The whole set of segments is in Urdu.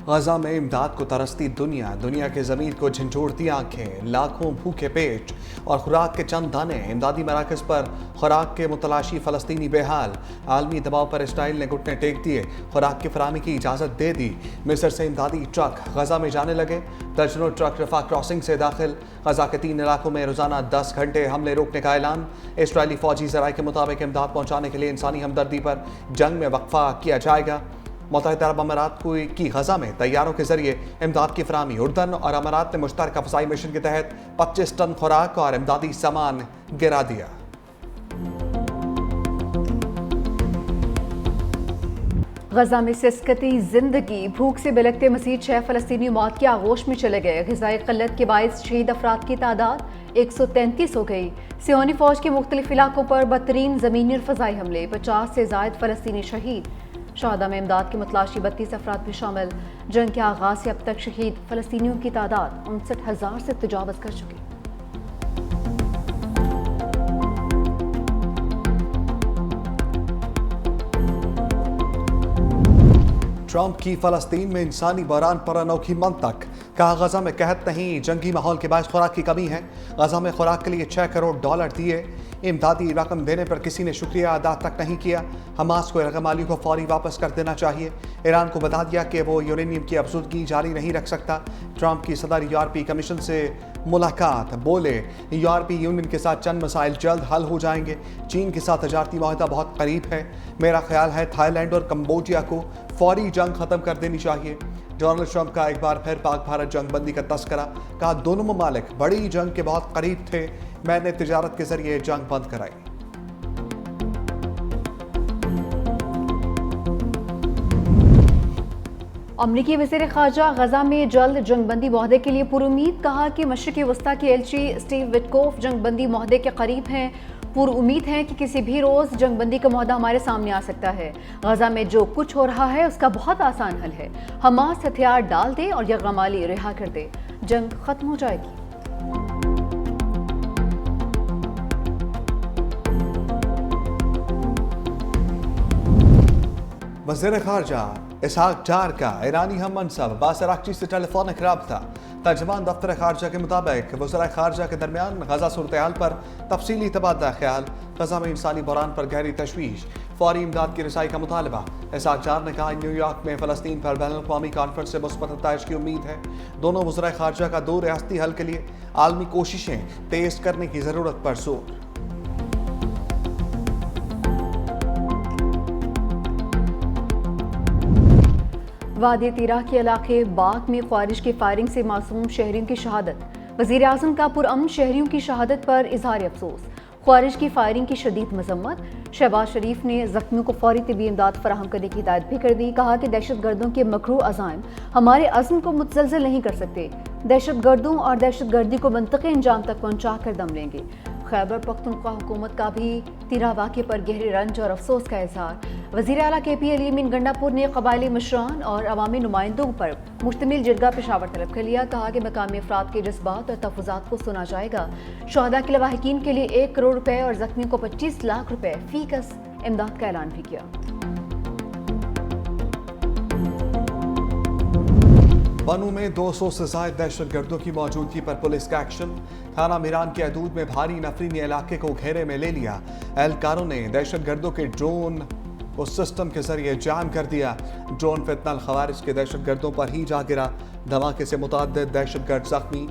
غزہ میں امداد کو ترستی دنیا کے ضمیر کو جھنجھوڑتی آنکھیں، لاکھوں بھوکے پیٹ اور خوراک کے چند دانے، امدادی مراکز پر خوراک کے متلاشی فلسطینی بے حال، عالمی دباؤ پر اسرائیل نے گھٹنے ٹیک دیے، خوراک کی فراہمی کی اجازت دے دی، مصر سے امدادی ٹرک غزہ میں جانے لگے، درجنوں ٹرک رفح کراسنگ سے داخل، غزہ کے 3 علاقوں میں روزانہ 10 گھنٹے حملے روکنے کا اعلان، اسرائیلی فوجی ذرائع کے مطابق امداد پہنچانے کے لیے انسانی ہمدردی پر جنگ میں وقفہ کیا جائے گا۔ متحدہ عرب امارات کی غزہ میں طیاروں کے ذریعے امداد کی فراہمی، اردن اور امارات نے مشترکہ فضائی مشن کے تحت 25 ٹن خوراک اور امدادی سامان گرا دیا۔ غزہ میں سسکتی زندگی، بھوک سے بلکتے مزید 6 فلسطینی موت کی آغوش میں چلے گئے۔ غذائی قلت کے باعث شہید افراد کی تعداد 133 ہو گئی۔ صہیونی فوج کے مختلف علاقوں پر بدترین زمینی اور فضائی حملے، 50 سے زائد فلسطینی شہید۔ شہداء میں امداد کی متلاشی 32 افراد بھی شامل۔ جنگ کے آغاز سے اب تک شہید فلسطینیوں کی تعداد 59,000 سے تجاوز کر چکی۔ ٹرمپ کی فلسطین میں انسانی بحران پر انوکھی منطق، کہا غزہ میں قحط نہیں، جنگی ماحول کے باعث خوراک کی کمی ہے۔ غزہ میں خوراک کے لیے 6 کروڑ ڈالر دیے، امدادی رقم دینے پر کسی نے شکریہ ادا تک نہیں کیا۔ حماس کو رقمالیوں کو فوری واپس کر دینا چاہیے۔ ایران کو بتا دیا کہ وہ یورینیم کی افزودگی جاری نہیں رکھ سکتا۔ ٹرمپ کی صدر یورپی کمیشن سے ملاقات، بولے یورپی یونین کے ساتھ چند مسائل جلد حل ہو جائیں گے۔ چین کے ساتھ تجارتی معاہدہ بہت قریب ہے، میرا خیال ہے تھائی لینڈ اور کمبوڈیا کو فوری جنگ ختم کر دینی چاہیے۔ ڈونلڈ ٹرمپ کا ایک بار پھر پاک بھارت جنگ بندی کا تذکرہ، کہا دونوں ممالک بڑی جنگ کے بہت قریب تھے، میں نے تجارت کے ذریعے جنگ بند کرائی۔ امریکی وزیر خارجہ غزہ میں جلد جنگ بندی معاہدے کے لیے پر امید، کہا کہ مشرقی وسطی کے ایلچی اسٹیو وٹکوف جنگ بندی معاہدے کے قریب ہیں، پر امید ہیں کہ کسی بھی روز جنگ بندی کا معاہدہ ہمارے سامنے آ سکتا ہے۔ غزہ میں جو کچھ ہو رہا ہے اس کا بہت آسان حل ہے، حماس ہتھیار ڈال دے اور یرغمالی رہا کر دے، جنگ ختم ہو جائے گی۔ وزیر خارجہ اسحاق ڈار کا ایرانی ہم منصب عباس اراغچی سے ٹیلی فونک رابطہ، ترجمان دفتر خارجہ کے مطابق وزراء خارجہ کے درمیان غزہ صورتحال پر تفصیلی تبادلہ خیال، غزہ میں انسانی بحران پر گہری تشویش، فوری امداد کی رسائی کا مطالبہ۔ اسحاق ڈار نے کہا نیو یارک میں فلسطین پر بین الاقوامی کانفرنس سے مثبت نتائج کی امید ہے۔ دونوں وزراء خارجہ کا 2 ریاستی حل کے لیے عالمی کوششیں تیز کرنے کی ضرورت پر زور۔ وادی تیرہ کے علاقے باغ میں خوارج کی فائرنگ سے معصوم شہریوں کی شہادت، وزیر اعظم کا پرامن شہریوں کی شہادت پر اظہار افسوس، خوارج کی فائرنگ کی شدید مذمت۔ شہباز شریف نے زخمیوں کو فوری طبی امداد فراہم کرنے کی ہدایت بھی کر دی، کہا کہ دہشت گردوں کے مکروہ عزائم ہمارے عزم کو متزلزل نہیں کر سکتے، دہشت گردوں اور دہشت گردی کو منطقی انجام تک پہنچا کر دم لیں گے۔ خیبر پختونخوا حکومت کا بھی تیرہ واقعے پر گہرے رنج اور افسوس کا اظہار۔ وزیر اعلیٰ کے پی علی امین گنڈا پور نے قبائلی مشران اور عوامی نمائندوں پر مشتمل جرگہ پشاور طلب کر لیا، کہا کہ مقامی افراد کے جذبات اور تحفظات کو سنا جائے گا۔ شہداء کے لواحقین کے لیے 1 کروڑ روپے اور زخمیوں کو 25 لاکھ روپے فی کس امداد کا اعلان بھی کیا۔ بنوں میں 200 سے زائد دہشت گردوں کی موجودگی پر پولیس کا ایکشن، تھانہ میران کے حدود میں بھاری نفری نے علاقے کو گھیرے میں لے لیا، اہلکاروں نے دہشت گردوں کے ڈرون کو سسٹم کے ذریعے جام کر دیا، ڈرون فتنہ الخوارج کے دہشت گردوں پر ہی جا گرا، دھماکے سے متعدد دہشت گرد زخمی۔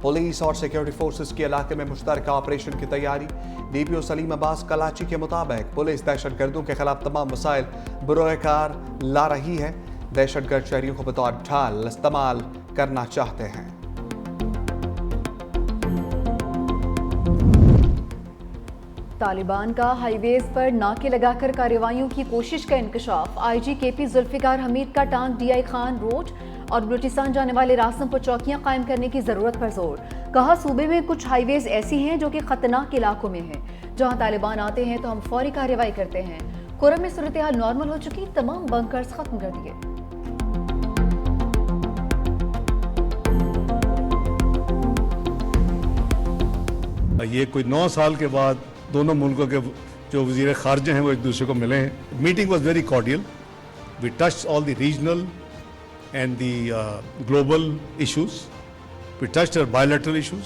پولیس اور سیکیورٹی فورسز کی علاقے میں مشترکہ آپریشن کی تیاری۔ ڈی پی او سلیم عباس کلاچی کے مطابق پولیس دہشت گردوں کے خلاف تمام وسائل بروئے کار لا رہی ہے، دہشت گرد شہریوں کو بطور ڈھال استعمال کرنا چاہتے ہیں۔ طالبان کا ہائی ویز پر ناکے لگا کر کارروائیوں کی کوشش کا انکشاف، آئی جی کے پی ذوالفقار حمید کا ٹانک ڈی آئی خان روڈ اور بلوچستان جانے والے راستوں پر چوکیاں قائم کرنے کی ضرورت پر زور، کہا صوبے میں کچھ ہائی ویز ایسی ہیں جو کہ خطرناک علاقوں میں ہیں، جہاں طالبان آتے ہیں تو ہم فوری کارروائی کرتے ہیں۔ کرم میں صورتحال نارمل ہو چکی، تمام بنکرز ختم کر دیے۔ یہ کوئی 9 سال کے بعد دونوں ملکوں کے جو وزیر خارجہ ہیں وہ ایک دوسرے کو ملے ہیں۔ Meeting was very cordial, we touch all the regional and the global issues. We touched our bilateral issues.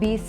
20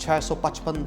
655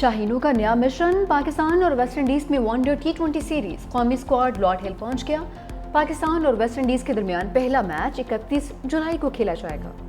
شاہینوں کا نیا مشن، پاکستان اور ویسٹ انڈیز میں ون ڈے T20 سیریز، قومی اسکواڈ لارڈ ہل پہنچ گیا۔ پاکستان اور ویسٹ انڈیز کے درمیان پہلا میچ 31 جولائی کو کھیلا جائے گا۔